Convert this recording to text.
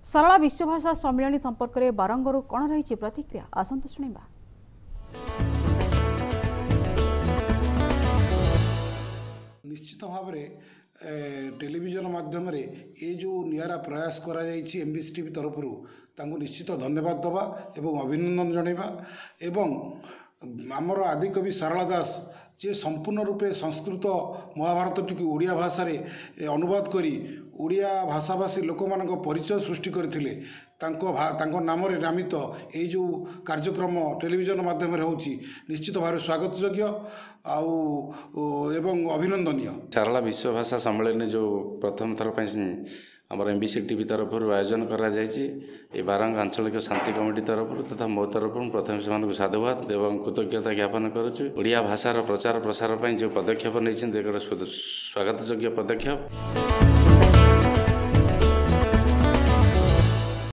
सरला विश्वभाषा सम्मेलन संपर्क में बारंगरू कौन रही प्रतिक्रिया आसतु शुणा। निश्चित भाव टेलीविजन माध्यम ये जो निरा प्रयास करा एमबीसी टीवी तरफ निश्चित धन्यवाद दबा एवं अभिनंदन जनइबा एवं आमर आदिकवि सारला दास जे संपूर्ण रूपे संस्कृत महाभारत टी ओडिया भाषा अनुवाद करी ओडिया भाषाभाषी लोक मान परिचय सृष्टि करथिले तांको नाम नामित ये जो कार्यक्रम टेलीविजन माध्यम होची निश्चित भाव स्वागत योग्य एवं अभिनंदनीय। सारला विश्व भाषा सम्मेलन जो प्रथम थर आमर एमबीसी टीवी तरफ आयोजन करा बारंग आंचलिक शांति कमिटी तरफ तथा मो तरफ प्रथम से साधुवाद एवं कृतज्ञता ज्ञापन करुचु। ओडिया भाषार प्रचार प्रसार जो पदक्षेप नहीं स्वागत योग्य पदक्षेप।